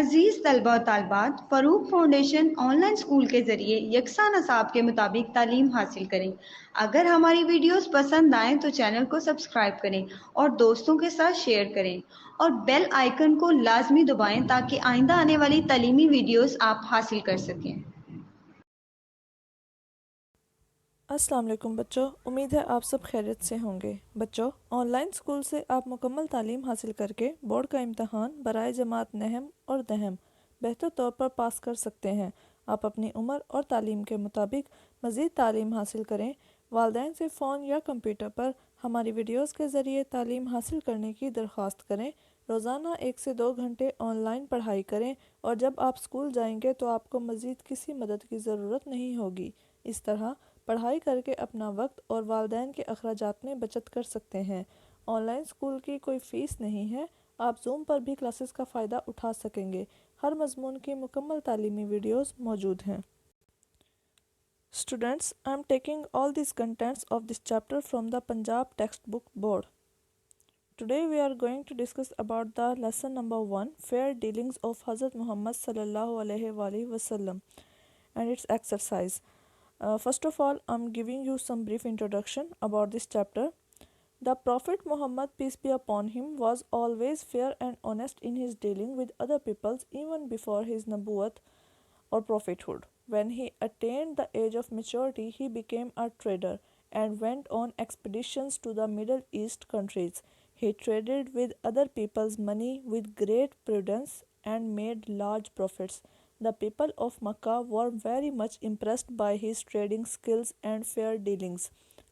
अजीज़ तलबा और तालबात, Farooq foundation online school के ज़रिए यकसा नसाब के मुताबिक तालीम हासिल करें। अगर हमारी वीडियोस पसंद आएँ तो चैनल को सब्सक्राइब करें और दोस्तों के साथ शेयर करें और बेल आइकन को लाजमी दबाएं ताकि आइंदा आने वाली तालीमी वीडियोस आप हासिल कर सकें। अस्सलाम वालेकुम बच्चों, उम्मीद है आप सब खैरियत से होंगे। बच्चों, ऑनलाइन स्कूल से आप मुकम्मल तालीम हासिल करके बोर्ड का इम्तहान बराए जमात नहम और दहम बेहतर तौर पर पास कर सकते हैं। आप अपनी उम्र और तालीम के मुताबिक मज़ीद तालीम हासिल करें। वालिदैन से फ़ोन या कंप्यूटर पर हमारी वीडियोस के ज़रिए तालीम हासिल करने की दरख्वास्त करें। रोज़ाना 1 से 2 घंटे ऑनलाइन पढ़ाई करें और जब आप स्कूल जाएंगे तो आपको मज़ीद किसी मदद की ज़रूरत नहीं होगी। इस तरह पढ़ाई करके अपना वक्त और वालिदैन के अखराजात में बचत कर सकते हैं। ऑनलाइन स्कूल की कोई फ़ीस नहीं है। आप जूम पर भी क्लासेस का फ़ायदा उठा सकेंगे। हर मज़मून की मुकम्मल तालीमी वीडियोस मौजूद हैं। Students, I am taking all these contents of this chapter from the Punjab textbook board. Today we are going to discuss about the lesson number 1, fair dealings of Hazrat Muhammad sallallahu alaihi wasallam, and its exercise. First of all, I'm giving you some brief introduction about this chapter. The Prophet Muhammad, peace be upon him, was always fair and honest in his dealing with other peoples even before his nabuwat or prophethood. When he attained the age of maturity, he became a trader and went on expeditions to the Middle East countries. He traded with other people's money with great prudence and made large profits. The people of Makkah were very much impressed by his trading skills and fair dealings.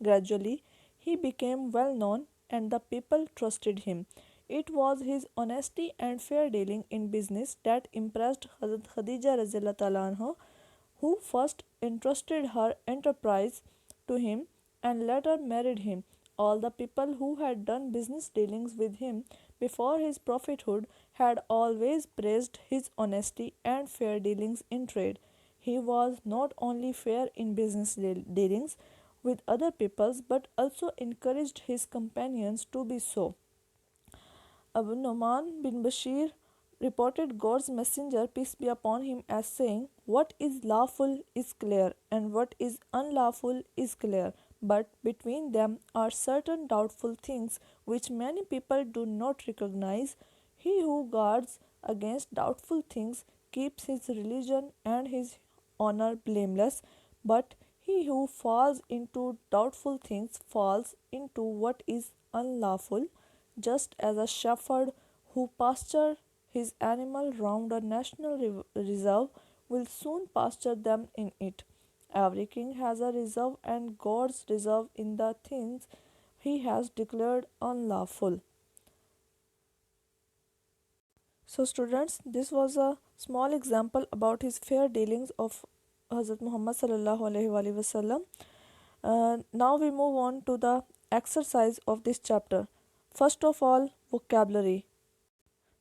Gradually, he became well known and the people trusted him. It was his honesty and fair dealing in business that impressed Hazrat Khadija Razillah Ta'ala anha, who first entrusted her enterprise to him and later married him. All the people who had done business dealings with him before his prophethood had always praised his honesty and fair dealings in trade. He was not only fair in business dealings with other peoples but also encouraged his companions to be so. Abu Nu'man bin Bashir reported God's messenger, peace be upon him, as saying, "What is lawful is clear, and what is unlawful is clear. But between them are certain doubtful things which many people do not recognize. He who guards against doubtful things keeps his religion and his honor blameless, but he who falls into doubtful things falls into what is unlawful, just as a shepherd who pastures his animal round a national reserve will soon pasture them in it. Every king has a reserve, and God's reserve in the things he has declared unlawful." So, students, this was a small example about his fair dealings of Hazrat Muhammad sallallahu alaihi wasallam. Now we move on to the exercise of this chapter. First of all, vocabulary.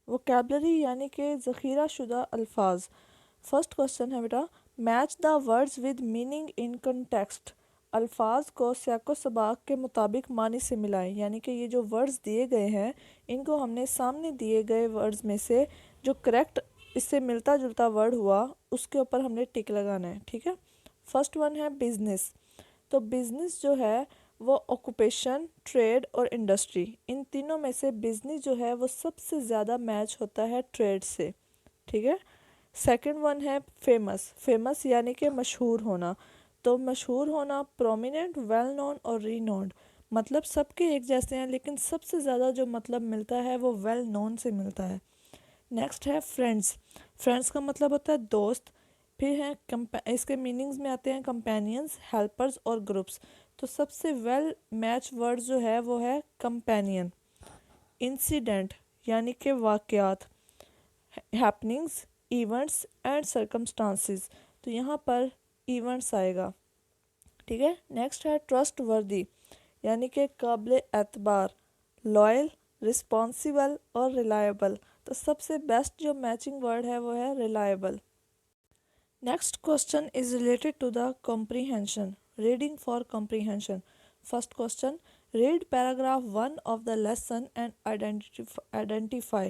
Vocabulary यानी कि ज़ख़ीरा शुदा अल्फाज। First question है बेटा, match the words with meaning in context. अल्फाज को सियाक़ो सबाक़ के मुताबिक मानी से मिलाएं, यानी कि ये जो वर्ड्स दिए गए हैं इनको हमने सामने दिए गए वर्ड्स में से जो करेक्ट इससे मिलता जुलता वर्ड हुआ उसके ऊपर हमने टिक लगाना है। ठीक है। फर्स्ट वन है बिज़नेस। तो बिज़नेस जो है वो ऑक्यूपेशन, ट्रेड और इंडस्ट्री, इन तीनों में से बिज़नेस जो है वो सबसे ज़्यादा मैच होता है ट्रेड से। ठीक है। सेकंड वन है फेमस। फेमस यानी कि मशहूर होना। तो मशहूर होना, प्रोमिनेंट, वेल नोन और रीनोन्ड, मतलब सबके एक जैसे हैं लेकिन सबसे ज़्यादा जो मतलब मिलता है वो वेल नोन से मिलता है। नेक्स्ट है फ्रेंड्स। फ्रेंड्स का मतलब होता है दोस्त। फिर है इसके मीनिंग्स में आते हैं कंपेनियंस, हेल्पर्स और ग्रुप्स। तो सबसे वेल मैच वर्ड जो है वो है कंपेनियन। इंसिडेंट यानी कि वाक़यात, हैपनिंग्स, इवेंट्स एंड सर्कमस्टांसिस, तो यहाँ पर इवेंट्स आएगा। ठीक है। नेक्स्ट है ट्रस्ट वर्दी यानी कि काबिल एतबार, लॉयल, रिस्पॉन्सिबल और रिलायबल। तो सबसे बेस्ट जो मैचिंग वर्ड है वो है reliable. Next question is related to the comprehension, reading for comprehension. First question, read paragraph 1 of the lesson and identify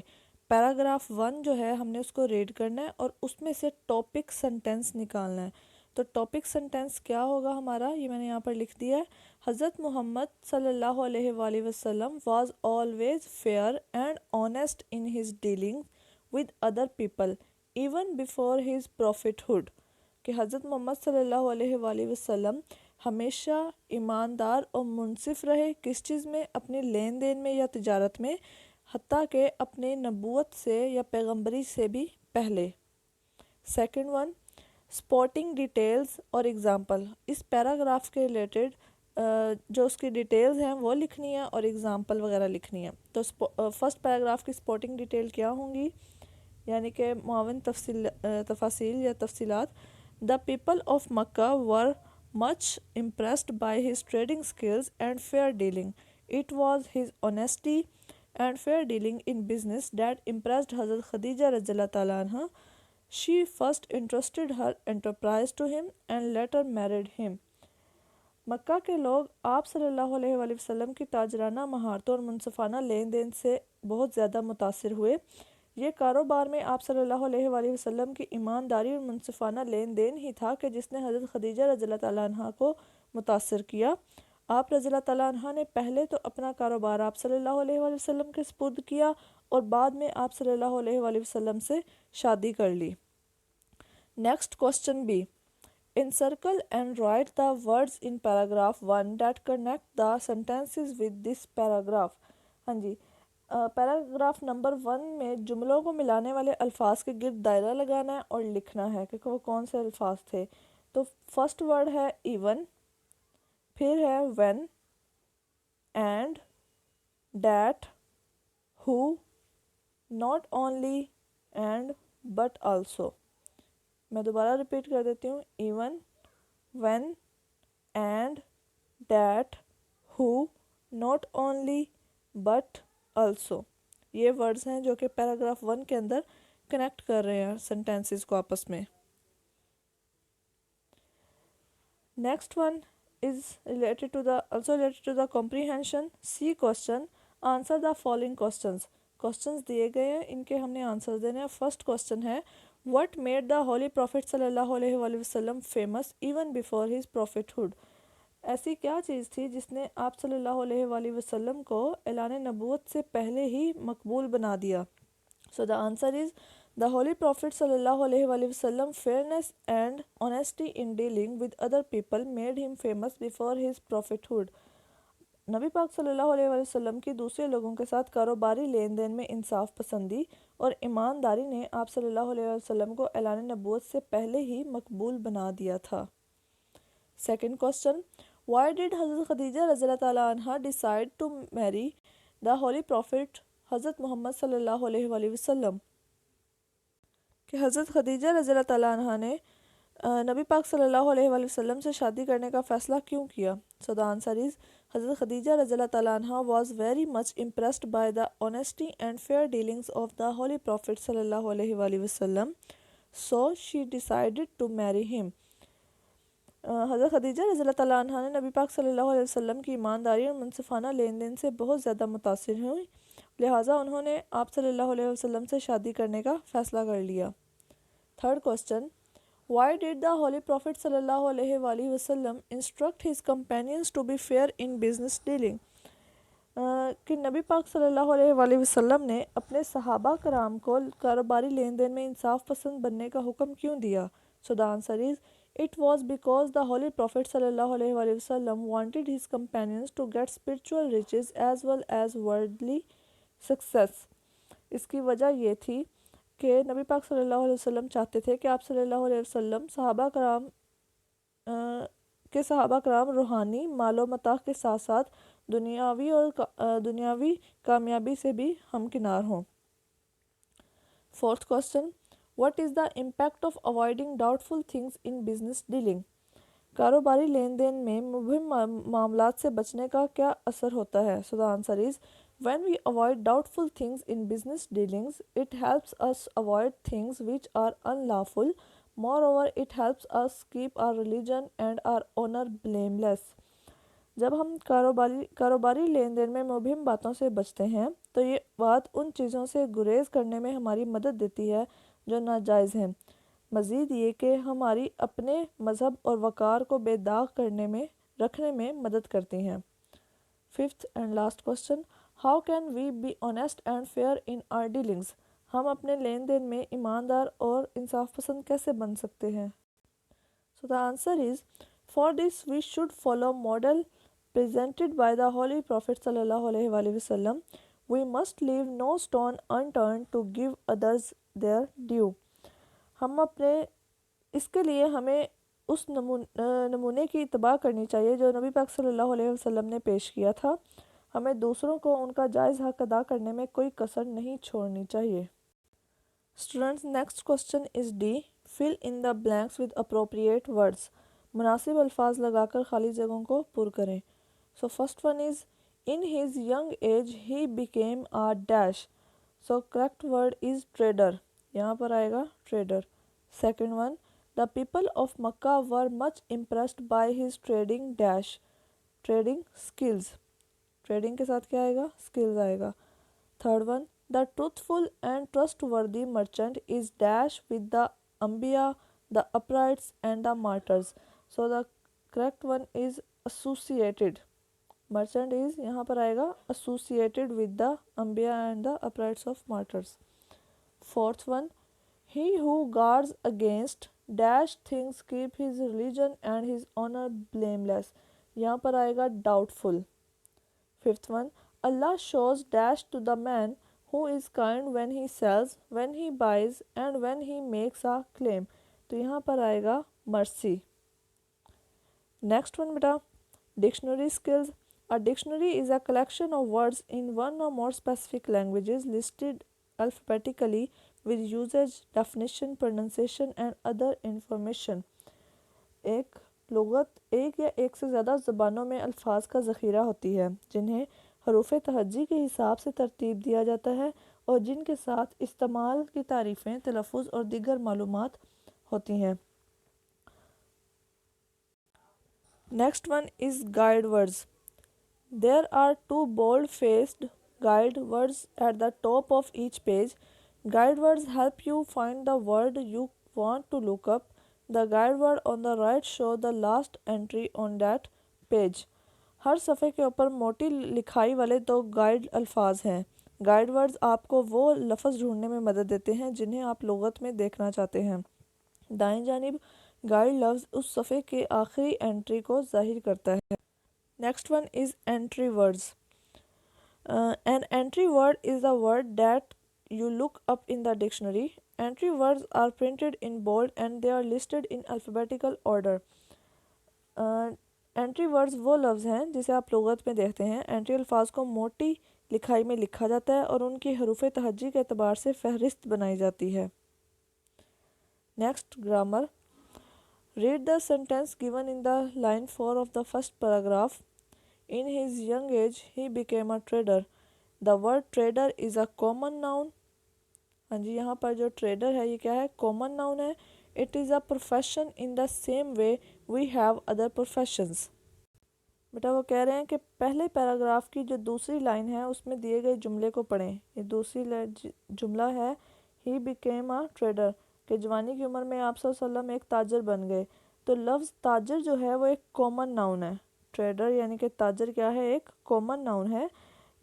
paragraph 1 जो है हमने उसको रीड करना है और उसमें से टॉपिक सेंटेंस निकालना है। तो टॉपिक सेंटेंस क्या होगा हमारा, ये मैंने यहाँ पर लिख दिया है। हज़रत मोहम्मद सल्लल्लाहु अलैहि वसल्लम was always fair and honest in his dealing with other people even before his prophethood. कि हज़रत मोहम्मद सल्लल्लाहु अलैहि वसल्लम हमेशा ईमानदार और मुनसिफ रहे, किस चीज़ में, अपने लेन देन में या तिजारत में, हत्ता के अपने नबूवत से या पैगंबरी से भी पहले। सेकंड वन, स्पॉटिंग डिटेल्स और एग्ज़ाम्पल। इस पैराग्राफ के रिलेटेड जो उसकी डिटेल्स हैं वो लिखनी है और एग्ज़ाम्पल वगैरह लिखनी है। तो फर्स्ट पैराग्राफ की स्पॉटिंग डिटेल क्या होंगी, यानी कि मुआवन तफासिल या तफसीलात। The people of Mecca were much impressed by his trading skills and fair dealing. It was his honesty and fair dealing in business that impressed Hazrat Khadija Radhiyallahu Ta'ala anha. She first entrusted her enterprise to him and later married him. मक्का के लोग आप सल्लल्लाहु अलैहि वसल्लम की ताजराना महारतों और मुनसफ़ाना लेन then से बहुत ज़्यादा मुतासिर हुए। ये कारोबार में आप सल्लल्लाहु अलैहि वसल्लम की ईमानदारी और मुनसफ़ाना लेन देन ही था कि जिसने हज़रत खदीजा रज़ियल्लाहु तआला अन्हा को मुतासिर किया। आप रज़ियल्लाहु तआला अन्हा ने पहले तो अपना कारोबार आप सल्लल्लाहु अलैहि वसल्लम के सुपुर्द किया और बाद में आप सल्लल्लाहु अलैहि वसल्लम से शादी कर ली। Next question B, encircle and write the words in paragraph 1 that connect the sentences with this paragraph। हाँ जी, पैराग्राफ नंबर 1 में जुमलों को मिलाने वाले अल्फाज के गिर्द दायरा लगाना है और लिखना है कि वो कौन से अल्फाज थे। तो फर्स्ट वर्ड है इवन, फिर है when, and, that, who, not only, and, but also. मैं दोबारा रिपीट कर देती हूँ, even, when, and, that, who, not only, but also. ये वर्ड्स हैं जो कि पैराग्राफ 1 के अंदर कनेक्ट कर रहे हैं सेंटेंसेस को आपस में। Next one is related to the comprehension. C question, answer the following questions. Questions दिए गए हैं, इनके हमने आंसर देने हैं। फर्स्ट क्वेश्चन है, What made the Holy Prophet सल्लल्लाहु अलैहि वसल्लम famous even before his prophethood? ऐसी क्या चीज़ थी जिसने आप सल्लल्लाहु अलैहि वसल्लम को ऐलान नबूवत से पहले ही मकबूल बना दिया? So the answer is the Holy Prophet सल्लल्लाहु अलैहि वसल्लम fairness and honesty in dealing with other people made him famous before his prophethood. नबी पाक सल्लल्लाहु अलैहि वसल्लम की दूसरे लोगों के साथ कारोबारी लेन देन में इंसाफ पसंदी और ईमानदारी ने आप सल्लल्लाहु अलैहि वसल्लम को ऐलान नबूवत से पहले ही मकबूल बना दिया था। सेकंड क्वेश्चन, व्हाई डिड हज़रत खदीजा रज़ियल्लाहु तआला अन्हा decide to marry the holy prophet हज़रत मोहम्मद सल्लल्लाहु अलैहि वसल्लम? कि हज़रत खदीजा रज़ियल्लाहु तआला अन्हा ने नबी पाक सल्लल्लाहु अलैहि वसल्लम से शादी करने का फ़ैसला क्यों किया? सो the answer is Hazrat Khadija Radhiyallahu Ta'ala anha was very much impressed by the honesty and fair dealings of the Holy Prophet Sallallahu Alaihi Wasallam, so she decided to marry him. हज़रत खदीजा रज़ियल्लाहु तआला अन्हा ने नबी पाक सल्लल्लाहु अलैहि वसल्लम की ईमानदारी और मुनसिफाना लेन देन से बहुत ज़्यादा मुतासिर हुई, लिहाजा उन्होंने आप सल्लल्लाहु अलैहि वसल्लम से शादी करने का फ़ैसला कर लिया। Third question, Why did the Holy Prophet sallallahu alaihi wasallam instruct his companions to be fair in business dealing? कि नबी पाक सल्लल्लाहु अलैहि वसल्लम ने अपने सहाबा कराम को कारोबारी लेन देन में इंसाफ पसंद बनने का हुक्म क्यों दिया? So the answer is it was because the holy prophet सल्लल्लाहु अलैहि वसल्लम wanted his companions to get spiritual riches as well as worldly success. इसकी वजह ये थी कि नबी पाक सल्लल्लाहु अलैहि वसल्लम चाहते थे कि आप सल्लल्लाहु अलैहि वसल्लम सहाबा कराम रूहानी मालो मता के साथ साथ दुनियावी कामयाबी से भी हमकिनार हों। Fourth question, what is the impact of avoiding doubtful things in business dealing? कारोबारी लेन देन में मुबहिम मामलात से बचने का क्या असर होता है? सो the answer is When we avoid doubtful things in business dealings, it helps us avoid things which are unlawful. Moreover, it helps us keep our religion and our honor blameless. जब हम कारोबारी लेन देन में मुबहिम बातों से बचते हैं तो ये बात उन चीज़ों से गुरेज करने में हमारी मदद देती है जो नाजायज़ हैं। मज़ीद ये कि हमारी अपने मज़हब और वक़ार को बेदाग रखने में मदद करती हैं। Fifth and last question, how can we be honest and fair in our dealings? हम अपने लेन देन में ईमानदार और इंसाफ पसंद कैसे बन सकते हैं? So the answer is, for this we should follow model presented by the Holy Prophet sallallahu alaihi wasallam. We must leave no stone unturned to give others their due. हम अपने इसके लिए हमें उस नमूने की इत्तबा करनी चाहिए जो नबी पाक सल्लल्लाहु अलैहि वसल्लम ने पेश किया था। हमें दूसरों को उनका जायज़ हक अदा करने में कोई कसर नहीं छोड़नी चाहिए। Students, next question is D, fill in the blanks with appropriate words. मुनासिब अल्फाज लगाकर खाली जगहों को पुर करें। So first one is, in his young age he became a dash. So correct word is trader, यहाँ पर आएगा trader. Second one, the people of Mecca were much impressed by his trading dash. Trading skills, trading के साथ क्या आएगा? Skills आएगा। Third one, the truthful and trustworthy merchant is dash with the अम्बिया, the uprights and the martyrs. So the correct one is associated. Merchant is यहाँ पर आएगा associated with the अम्बिया and the uprights of martyrs. Fourth one, he who guards against dash things keep his religion and his honour blameless. यहाँ पर आएगा doubtful. Fifth one, Allah shows dash to the man who is kind when he sells, when he buys and when he makes a claim. तो यहाँ पर आएगा mercy. Next one बेटा, dictionary skills. A dictionary is a collection of words in one or more specific languages listed alphabetically with usage, definition, pronunciation and other information. एक लुग़त एक या एक से ज़्यादा ज़बानों में अल्फाज का ज़ख़ीरा होती है जिन्हें हरूफ तहज्जी के हिसाब से तरतीब दिया जाता है और जिनके साथ इस्तेमाल की तारीफ़ें, तलफ़ुज़ और दीगर मालूमात होती हैं। Next one is guide words. There are two bold faced guide words at the top of each page. Guide words help you find the word you want to look up. The guide word on the right show the last entry on that page. हर सफ़े के ऊपर मोटी लिखाई वाले दो guide अल्फाज हैं। Guide words आपको वो लफ्ज़ ढूंढने में मदद देते हैं जिन्हें आप लुग़त में देखना चाहते हैं। दाएं जानिब गाइड लफ्ज़ उस सफ़े के आखिरी एंट्री को ज़ाहिर करता है। Next one is entry words. An entry word is the word that you look up in the dictionary. Entry words are printed in bold and they are listed in alphabetical order. Entry words वो लफ्ज़ हैं जिसे आप लुग़त में देखते हैं। Entry अल्फाज को मोटी लिखाई में लिखा जाता है और उनकी हरूफ तहज्जी के अतबार से फहरिस्त बनाई जाती है। Next, grammar. Read the sentence given in the line 4 of the first paragraph. In his young age he became a trader. The word trader is a common noun. हाँ जी, यहाँ पर जो ट्रेडर है ये क्या है? कॉमन नाउन है। It is a profession in the same way we have other professions. बेटा वो कह रहे हैं कि पहले पैराग्राफ की जो दूसरी लाइन है उसमें दिए गए जुमले को पढ़ें। ये दूसरी जुमला है, ही बिकेम अ ट्रेडर, कि जवानी की उम्र में आप सल्लल्लाहु अलैहि वसल्लम एक ताजर बन गए। तो लफ्ज़ ताजर जो है वो एक कॉमन नाउन है। ट्रेडर यानी कि ताजर क्या है? एक कॉमन नाउन है।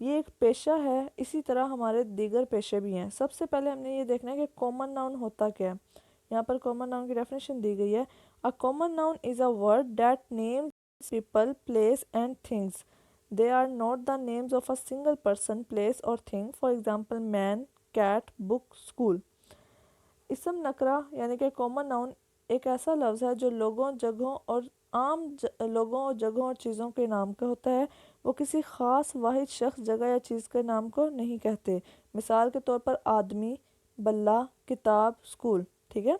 ये एक पेशा है। इसी तरह हमारे दीगर पेशे भी हैं। सबसे पहले हमने ये देखना है कि कॉमन नाउन होता क्या है। यहाँ पर कॉमन नाउन की डेफिनेशन दी गई है। अ common noun is a word that names people, place and things. They are not the names of a single person, place or thing. For example, man, cat, book, school. इसम नकरा यानी कि common noun एक ऐसा लफ्ज़ है जो लोगों, जगहों और लोगों और जगहों और चीज़ों के नाम का होता है। वो किसी ख़ास वाहिद शख्स, जगह या चीज़ के नाम को नहीं कहते। मिसाल के तौर पर आदमी, बल्ला, किताब, स्कूल। ठीक है,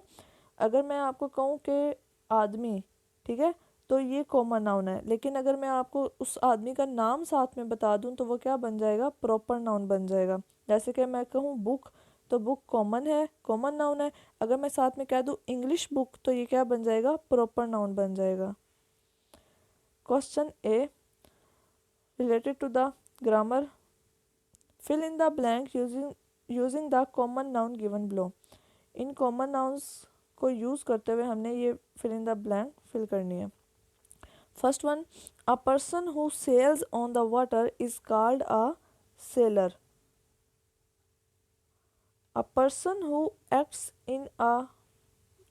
अगर मैं आपको कहूँ कि आदमी, ठीक है, तो ये कॉमन नाउन है। लेकिन अगर मैं आपको उस आदमी का नाम साथ में बता दूं तो वो क्या बन जाएगा? प्रॉपर नाउन बन जाएगा। जैसे कि मैं कहूँ बुक, तो बुक कॉमन है, कॉमन नाउन है। अगर मैं साथ में कह दूं इंग्लिश बुक तो ये क्या बन जाएगा? प्रॉपर नाउन बन जाएगा। Question A, related to the grammar. Fill in the blank using the common noun given below. इन कॉमन नाउन्स को यूज़ करते हुए हमने ये fill in the blank fill करनी है. First one, a person who sails on the water is called a sailor. A person who acts in a,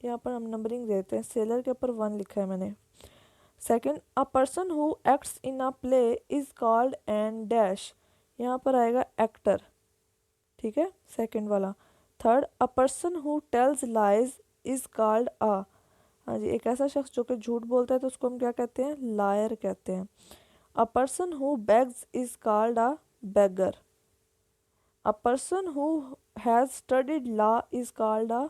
यहाँ पर हम नंबरिंग देते हैं, सेलर के ऊपर 1 लिखा है मैंने. Second, a person who acts in a play is called an dash. यहाँ पर आएगा एक्टर. ठीक है, सेकंड वाला. Third, a person who tells lies is called अ. हाँ जी, एक ऐसा शख्स जो कि झूठ बोलता है तो उसको हम क्या कहते हैं, लायर कहते हैं. अ person who bags is called a beggar. A person who has studied law is called a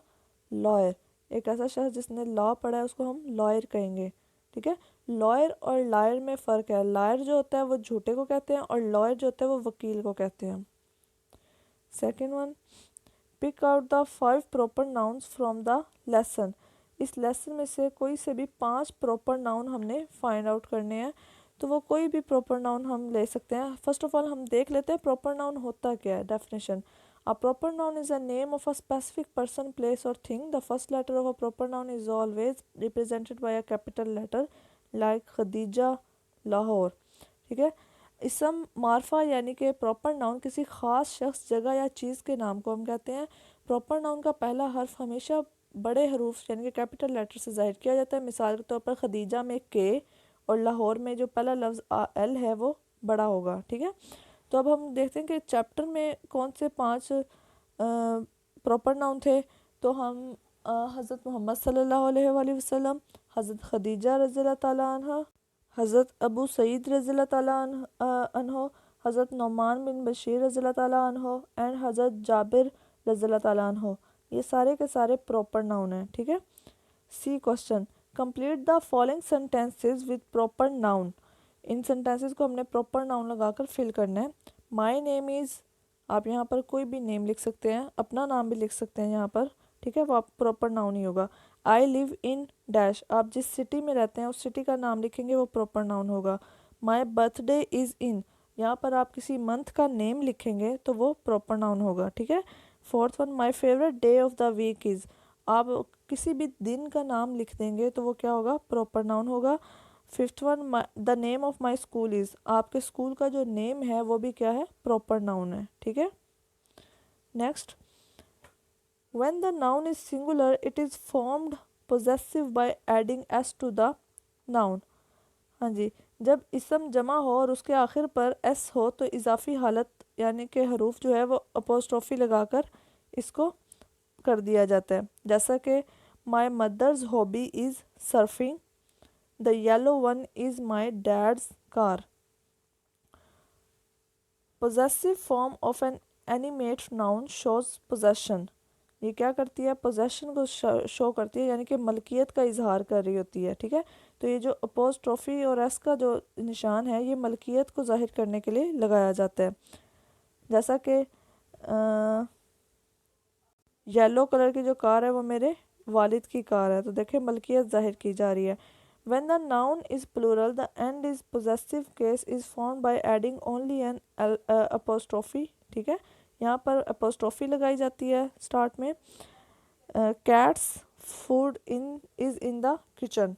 lawyer. एक ऐसा शख्स जिसने लॉ पढ़ा है उसको हम लॉयर कहेंगे. ठीक है, लॉयर और लायर में फ़र्क है. लायर जो होता है वो झूठे को कहते हैं और लॉयर जो होता है वो वकील को कहते हैं. Second one, pick out the 5 proper nouns from the lesson. इस लेसन में से कोई से भी 5 प्रॉपर नाउन हमने फाइंड आउट करने हैं. तो वो कोई भी प्रॉपर नाउन हम ले सकते हैं. फर्स्ट ऑफ ऑल हम देख लेते हैं प्रॉपर नाउन होता क्या है. Definition: a proper noun is a name of a specific person, place और thing. The first letter of a proper noun is always represented by a capital letter, like Khadija, Lahore. ठीक है, इसम मार्फा यानी कि प्रॉपर नाउन किसी ख़ास शख्स, जगह या चीज़ के नाम को हम कहते हैं. प्रॉपर नाउन का पहला हर्फ हमेशा बड़े हरूफ यानी कि कैपिटल लेटर से ज़ाहिर किया जाता है. मिसाल के तौर पर खदीजा में के और लाहौर में जो पहला लफ्ज़ एल है वो बड़ा होगा. ठीक है, तो अब हम देखते हैं कि चैप्टर में कौन से 5 प्रॉपर नाउन थे. तो हम हज़रत मोहम्मद सल्लल्लाहु अलैहि वसल्लम, हज़रत खदीजा रज़ियल्लाहु ताला अन्हा, हज़रत अबू सईद रज़ियल्लाहु ताला अन्हो, हज़रत नौमान बिन बशीर रज़ियल्लाहु ताला अन्हो एंड हज़रत जाबिर रज़ियल्लाहु ताला अन्हो. ये सारे के सारे प्रॉपर नाउन हैं. ठीक है. C question: complete the following sentences with proper noun. इन सेंटेंसेस को हमने प्रॉपर नाउन लगाकर फिल करना है. माई नेम इज़, आप यहाँ पर कोई भी नेम लिख सकते हैं, अपना नाम भी लिख सकते हैं यहाँ पर. ठीक है, वो आप प्रॉपर नाउन ही होगा. आई लिव इन डैश, आप जिस सिटी में रहते हैं उस सिटी का नाम लिखेंगे वो प्रॉपर नाउन होगा. माई बर्थडे इज़ इन, यहाँ पर आप किसी मंथ का नेम लिखेंगे तो वो प्रॉपर नाउन होगा. ठीक है. Fourth one, my favourite day of the week is, आप किसी भी दिन का नाम लिख देंगे तो वो क्या होगा, प्रॉपर नाउन होगा. Fifth one, the name of my school is, आपके स्कूल का जो नेम है वो भी क्या है, प्रॉपर नाउन है. ठीक है. Next, when the noun is singular it is formed possessive by adding S to the noun. हाँ जी, जब इसम जमा हो और उसके आखिर पर एस हो तो इजाफी हालत यानी कि हरूफ जो है वो अपोस्ट्रोफी लगाकर इसको कर दिया जाता है. जैसा कि my mother's hobby is surfing, the yellow one is my dad's car. Possessive form of an animate noun shows possession. ये क्या करती है, पोजेशन को शो करती है यानी कि मलकियत का इजहार कर रही होती है. ठीक है, तो ये जो अपोस्ट्रोफी और एस का जो निशान है ये मलकियत को जाहिर करने के लिए लगाया जाता है. जैसा कि येलो कलर की जो कार है वो मेरे वालिद की कार है, तो देखें मलकियत जाहिर की जा रही है. When the noun is plural, the end is possessive case is formed by adding only an apostrophe. ठीक है, यहाँ पर apostrophe लगाई जाती है स्टार्ट में. Cats food is in the kitchen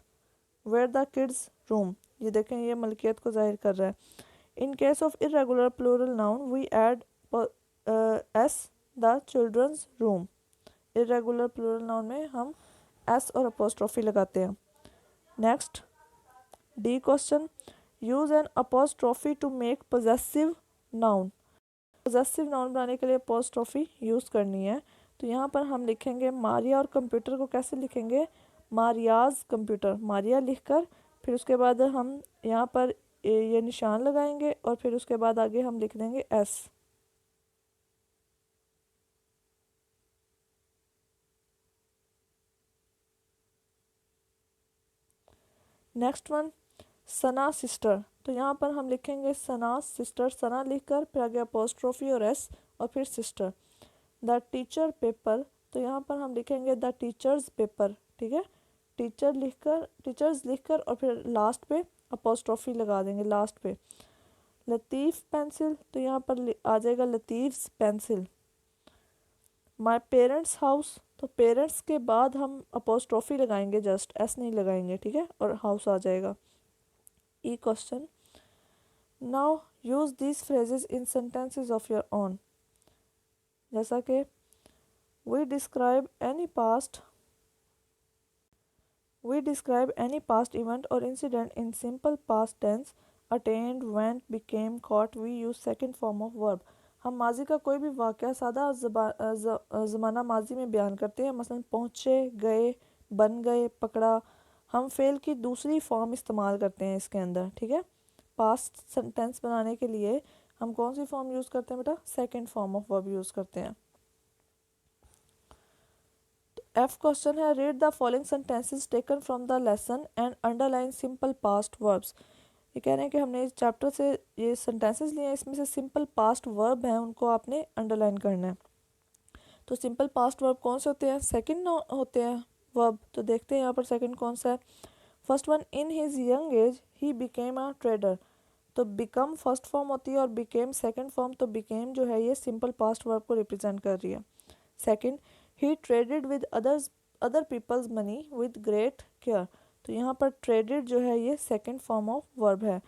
where the kids room. ये देखें ये मलकियत को जाहिर कर रहा है. In case of irregular plural noun, we add s the children's room. Irregular plural noun में हम s और apostrophe लगाते हैं. Next, D question: use an apostrophe to make possessive noun. Possessive noun बनाने के लिए अपोस्ट्रोफी यूज़ करनी है. तो यहाँ पर हम लिखेंगे मारिया, और कंप्यूटर को कैसे लिखेंगे, मारियाज कंप्यूटर. मारिया लिखकर फिर उसके बाद हम यहाँ पर ये निशान लगाएंगे और फिर उसके बाद आगे हम लिख देंगे एस. नेक्स्ट वन, सना सिस्टर. तो यहाँ पर हम लिखेंगे सना सिस्टर, सना लिखकर फिर आगे अपोस्ट्रोफी और एस और फिर सिस्टर. द टीचर पेपर, तो यहाँ पर हम लिखेंगे द टीचर्स पेपर. ठीक है, टीचर लिखकर टीचर्स लिखकर और फिर लास्ट पे अपोस्ट्रोफी लगा देंगे लास्ट पे. लतीफ़ पेंसिल, तो यहाँ पर आ जाएगा लतीफ़्स पेंसिल। माई पेरेंट्स हाउस, तो पेरेंट्स के बाद हम अपोस्ट्रोफी लगाएंगे, जस्ट एस नहीं लगाएंगे, ठीक है, और हाउस आ जाएगा। E question, now use these phrases in sentences of your own, जैसा कि we describe any past, we describe any past event or incident in simple past tense, attained, went, became, caught, we use second form of verb। हम माजी का कोई भी वाक़या सादा ज़माना माजी में बयान करते हैं, मसलन पहुँचे, गए, बन गए, पकड़ा। हम फेल की दूसरी फॉर्म इस्तेमाल करते हैं इसके अंदर, ठीक है। पास्ट सेंटेंस बनाने के लिए हम कौन सी फॉर्म यूज़ करते हैं बेटा? Second form of verb use करते हैं। एफ क्वेश्चन है, read the following sentences taken from the lesson and underline simple past verbs. ये कह रहे हैं कि हमने इस चैप्टर से ये सेंटेंसेस लिए हैं, इसमें से सिंपल पास्ट वर्ब हैं, उनको आपने अंडरलाइन करना है। तो सिंपल पास्ट वर्ब कौन से होते हैं? सेकंड होते हैं वर्ब। तो देखते हैं यहाँ पर सेकंड कौन सा है। First one, in his young age he became a trader. तो बिकम फर्स्ट फॉर्म होती है और बिकेम सेकंड फॉर्म। तो बिकेम जो है ये सिंपल पास्ट वर्ब को रिप्रेजेंट कर रही है। Second, he traded with other peoples money with great care. तो यहाँ पर ट्रेडेड जो है ये सेकंड फॉर्म ऑफ वर्ब है।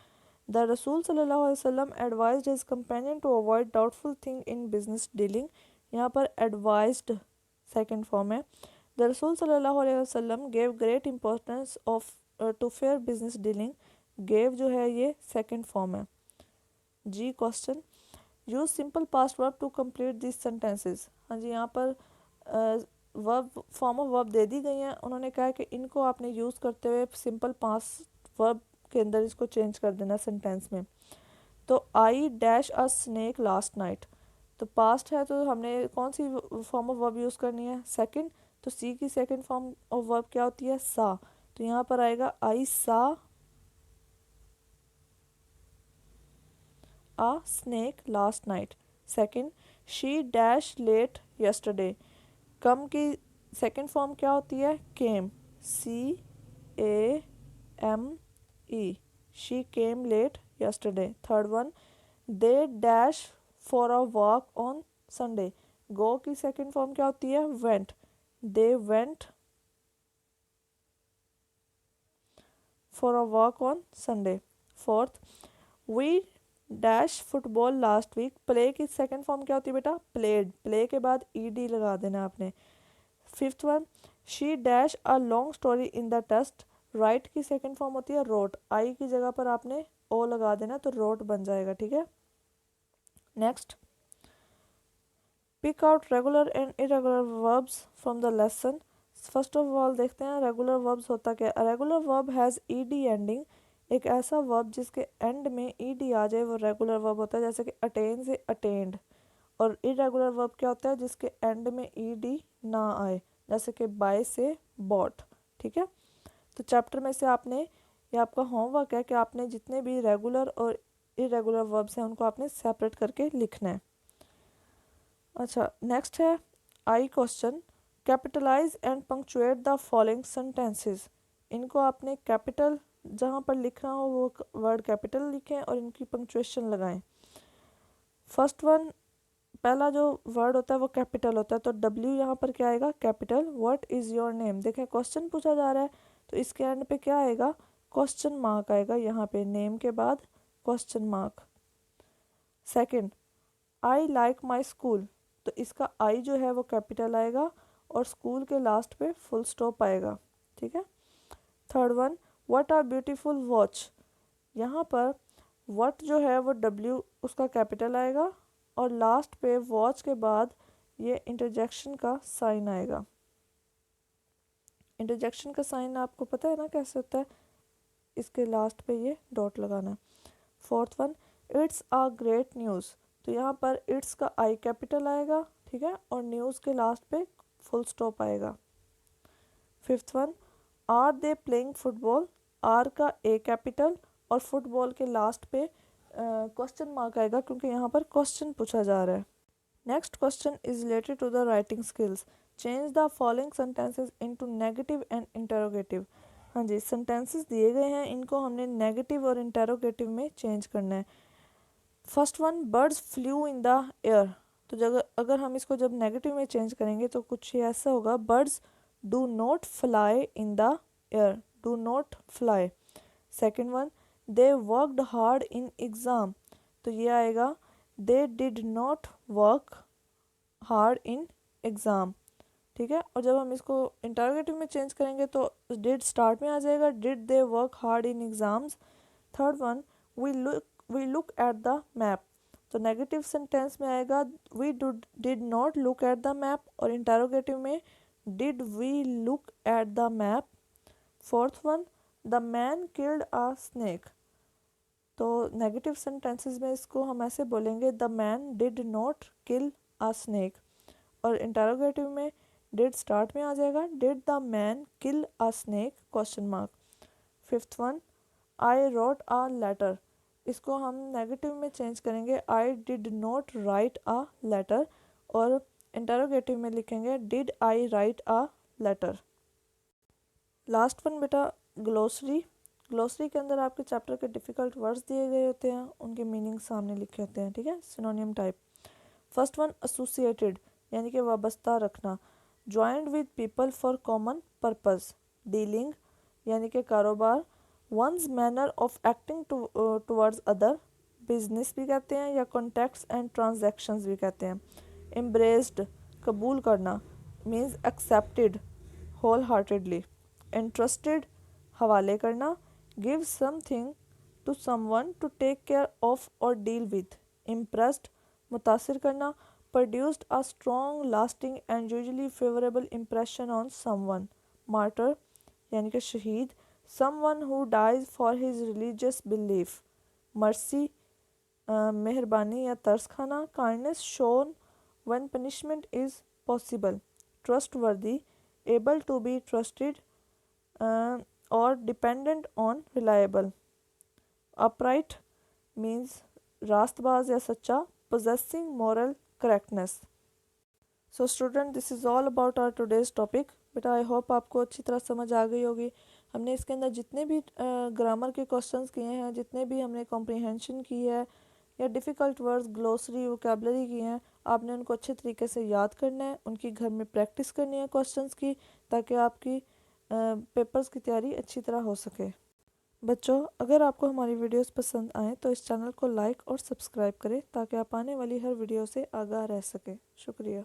द रसूल सल्लल्लाहु अलैहि वसल्लम advised his companion to avoid doubtful thing in business dealing. यहाँ पर एडवाइज्ड सेकंड फॉर्म है। द रसूल सल्लल्लाहु अलैहि वसल्लम gave great importance of to fair business dealing. Gave जो है ये सेकंड फॉर्म है। G question, use simple past verb to complete this sentences. हाँ जी, यहाँ पर वर्ब फॉर्म ऑफ वर्ब दे दी गई हैं। उन्होंने कहा कि इनको आपने यूज़ करते हुए सिंपल पास्ट वर्ब के अंदर इसको चेंज कर देना सेंटेंस में। तो I dash a snake last night. तो पास्ट है तो हमने कौन सी फॉर्म ऑफ वर्ब यूज़ करनी है? सेकंड। तो सी की सेकंड फॉर्म ऑफ वर्ब क्या होती है? सा। तो यहाँ पर आएगा आई सा a snake last night। Second, she dash late yesterday। कम की सेकंड फॉर्म क्या होती है? came, C-A-M-E, she came late yesterday। Third one, they dash for a walk on Sunday। go की सेकंड फॉर्म क्या होती है? went, they went for a walk on Sunday। Fourth, we dash football last week. Play की second form क्या होती है बेटा? Played. Play के बाद ईडी लगा देना आपने। Fifth one, she dash a long story in the test. Write की सेकंड फॉर्म होती है रोट। आई की जगह पर आपने ओ लगा देना तो रोट बन जाएगा, ठीक है। Next, pick out regular and irregular verbs from the lesson. First of all देखते हैं रेगुलर वर्ब्स होता क्या है। Regular verb has ED ending. एक ऐसा वर्ब जिसके एंड में ईडी आ जाए वो रेगुलर वर्ब होता है, जैसे कि अटेन से अटेंड। और इरेगुलर वर्ब क्या होता है? जिसके एंड में ईडी ना आए, जैसे कि बाय से बॉट, ठीक है। तो चैप्टर में से आपने, ये आपका होमवर्क है कि आपने जितने भी रेगुलर और इरेगुलर वर्ब्स हैं उनको आपने सेपरेट करके लिखना है। अच्छा, नेक्स्ट है I question, capitalise and punctuate the following sentences. इनको आपने कैपिटल जहाँ पर लिखना हो वो वर्ड कैपिटल लिखें और इनकी पंक्चुएशन लगाएं। फर्स्ट वन, पहला जो वर्ड होता है वो कैपिटल होता है, तो डब्ल्यू यहाँ पर क्या आएगा? Capital. What is your name. देखें क्वेश्चन पूछा जा रहा है तो इसके एंड पे क्या आएगा? क्वेश्चन मार्क आएगा यहाँ पे, नेम के बाद question mark. Second, I like my school. तो इसका आई जो है वो कैपिटल आएगा और स्कूल के लास्ट पे फुल स्टॉप आएगा, ठीक है। Third one, what are beautiful watch. यहाँ पर व्हाट जो है वो डब्ल्यू उसका कैपिटल आएगा और लास्ट पे वॉच के बाद ये इंटरजेक्शन का साइन आएगा। इंटरजेक्शन का साइन आपको पता है ना कैसे होता है? इसके लास्ट पे ये डॉट लगाना है। Fourth one, it's a great news. तो यहाँ पर इट्स का आई कैपिटल आएगा, ठीक है, और न्यूज़ के लास्ट पे फुल स्टॉप आएगा। Fifth one, are they playing football. Are का ए कैपिटल और फुटबॉल के लास्ट पे क्वेश्चन मार्क आएगा क्योंकि यहाँ पर क्वेश्चन पूछा जा रहा है। Next question is related to the writing skills. Change the following sentences into negative and interrogative. हाँ जी, सेंटेंसेस दिए गए हैं, इनको हमने नेगेटिव और इंटरोगेटिव में चेंज करना है। First one, birds flu in the air. तो जब अगर हम इसको जब नेगेटिव में चेंज करेंगे तो कुछ ये ऐसा होगा, birds do not fly in the air, do not fly. Second one, they worked hard in exam. तो ये आएगा, they did not work hard in exam. ठीक है, और जब हम इसको इंटरोगेटिव में चेंज करेंगे तो डिड स्टार्ट में आ जाएगा, did they work hard in exams. Third one, we look at the map. तो नेगेटिव सेंटेंस में आएगा, we did not look at the map, और इंटरोगेटिव में did we look at the map. Fourth one, the man killed a snake. तो negative sentences में इसको हम ऐसे बोलेंगे, the man did not kill a snake, और इंटरोगेटिव में डिड स्टार्ट में आ जाएगा, did the man kill a snake question mark. Fifth one, I wrote a letter. इसको हम नेगेटिव में चेंज करेंगे, I did not write a letter, और इंटरोगेटिव में लिखेंगे, did I write a letter. Last one बेटा, ग्लोसरी। ग्लोसरी के अंदर आपके चैप्टर के डिफ़िकल्ट वर्ड्स दिए गए होते हैं, उनके मीनिंग सामने लिखे होते हैं। ठीक है, synonym type. First one, associated यानी कि वाबस्ता रखना, joint with people for common purpose. Dealing यानी कि कारोबार, one's manner of acting towards other, business भी कहते हैं या कॉन्टैक्ट्स एंड ट्रांजैक्शंस भी कहते हैं। एम्ब्रेस्ड कबूल करना, means accepted wholeheartedly. Entrusted हवाले करना, give something to someone to take care of और डील विद। इम्प्रेस्ड मुतासिर करना, produced a strong, lasting and usually favorable impression on someone. Martyr यानी कि शहीद, someone who dies for his religious belief. Mercy मेहरबानी या तरस खाना, kindness shown when punishment is possible. Trustworthy, able to be trusted or dependent on, reliable. Upright means रास्तबाज या सच्चा, possessing moral correctness. So student, this is all about our today's topic. बेटा I hope आपको अच्छी तरह समझ आ गई होगी। हमने इसके अंदर जितने भी ग्रामर के क्वेश्चंस किए हैं, जितने भी हमने कॉम्प्रिहेंशन की है या डिफ़िकल्ट वर्ड्स, ग्लोसरी, वोकेबलरी की हैं, आपने उनको अच्छे तरीके से याद करना है, उनकी घर में प्रैक्टिस करनी है क्वेश्चंस की, ताकि आपकी पेपर्स की तैयारी अच्छी तरह हो सके। बच्चों, अगर आपको हमारी वीडियोस पसंद आएँ तो इस चैनल को लाइक और सब्सक्राइब करें, ताकि आप आने वाली हर वीडियो से आगाह रह सकें। शुक्रिया।